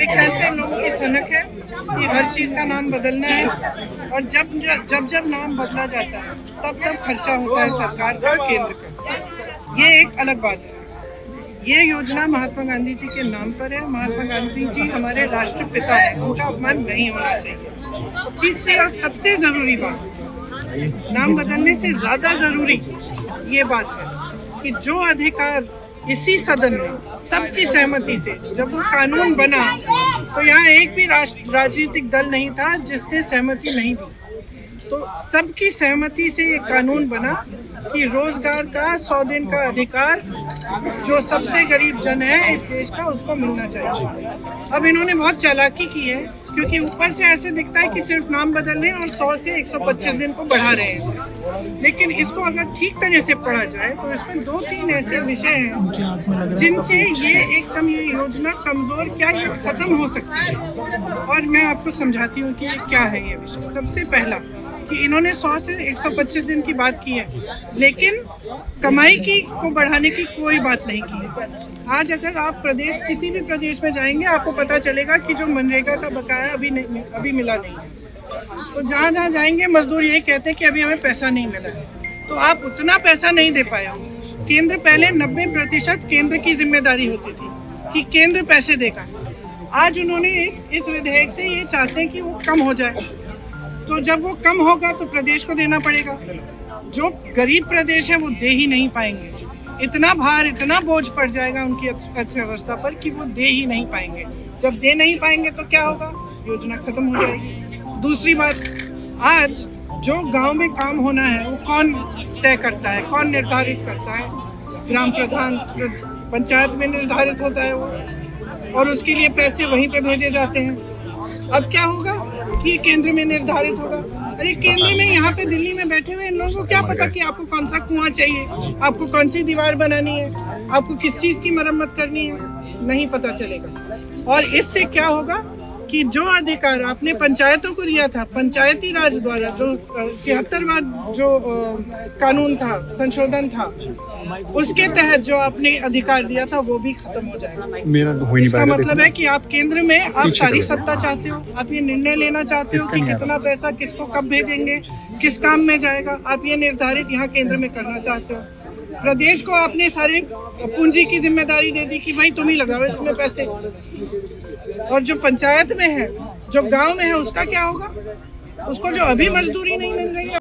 मेरे ख्याल से इन लोगों की सनक है कि हर चीज़ का नाम बदलना है, और जब नाम बदला जाता है तब खर्चा होता है सरकार का, केंद्र का। ये एक अलग बात है। ये योजना महात्मा गांधी जी के नाम पर है। महात्मा गांधी जी हमारे राष्ट्रपिता हैं, उनका अपमान नहीं होना चाहिए। तीसरी और सबसे ज़रूरी बात, नाम बदलने से ज़्यादा ज़रूरी ये बात है कि जो अधिकार इसी सदन में सबकी सहमति से जब वो कानून बना, तो यहाँ एक भी राजनीतिक दल नहीं था जिसने सहमति नहीं दी। तो सबकी सहमति से ये कानून बना कि रोजगार का 100 दिन का अधिकार जो सबसे गरीब जन है इस देश का, उसको मिलना चाहिए। अब इन्होंने बहुत चालाकी की है, क्योंकि ऊपर से ऐसे दिखता है कि सिर्फ नाम बदल रहे हैं और 100 से 125 दिन को बढ़ा रहे हैं इसे। लेकिन इसको अगर ठीक तरह से पढ़ा जाए तो इसमें 2-3 ऐसे विषय हैं जिनसे ये एकदम ये योजना कमजोर क्या ये खत्म हो सकती है। और मैं आपको समझाती हूँ कि ये क्या है ये विषय। सबसे पहला कि इन्होंने 100 से 125 दिन की बात की है, लेकिन कमाई को बढ़ाने की कोई बात नहीं की है। आज अगर आप किसी भी प्रदेश में जाएंगे, आपको पता चलेगा कि जो मनरेगा का बकाया अभी मिला नहीं है। तो जहाँ जाएंगे मजदूर यही कहते हैं कि अभी हमें पैसा नहीं मिला है। तो आप उतना पैसा नहीं दे पाए हो। केंद्र पहले 90% केंद्र की जिम्मेदारी होती थी कि केंद्र पैसे देगा। आज उन्होंने इस विधेयक से ये चाहते हैं कि वो कम हो जाए। तो जब वो कम होगा तो प्रदेश को देना पड़ेगा। जो गरीब प्रदेश है वो दे ही नहीं पाएंगे। इतना भार, इतना बोझ पड़ जाएगा उनकी अर्थव्यवस्था पर कि वो दे ही नहीं पाएंगे। जब दे नहीं पाएंगे तो क्या होगा? योजना खत्म हो जाएगी। दूसरी बात, आज जो गांव में काम होना है वो कौन तय करता है, कौन निर्धारित करता है? ग्राम प्रधान, पंचायत में निर्धारित होता है वो, और उसके लिए पैसे वहीं पे भेजे जाते हैं। अब क्या होगा कि केंद्र में निर्धारित होगा। अरे केंद्र में यहाँ पे दिल्ली में बैठे हुए इन लोगों को क्या पता कि आपको कौन सा कुआं चाहिए, आपको कौन सी दीवार बनानी है, आपको किस चीज़ की मरम्मत करनी है, नहीं पता चलेगा। और इससे क्या होगा कि जो अधिकार आपने पंचायतों को दिया था, पंचायती राज द्वारा जो 73वां जो कानून था, संशोधन था, उसके तहत जो आपने अधिकार दिया था वो भी खत्म हो जाएगा। इसका मतलब है कि आप केंद्र में आप सारी सत्ता चाहते हो, आप ये निर्णय लेना चाहते हो कि कितना पैसा किसको कब भेजेंगे, किस काम में जाएगा, आप ये निर्धारित यहाँ केंद्र में करना चाहते हो। प्रदेश को आपने सारे पूंजी की जिम्मेदारी दे दी कि भाई तुम ही लगाओ इसमें पैसे। और जो पंचायत में है, जो गांव में है, उसका क्या होगा? उसको जो अभी मजदूरी नहीं मिल रही है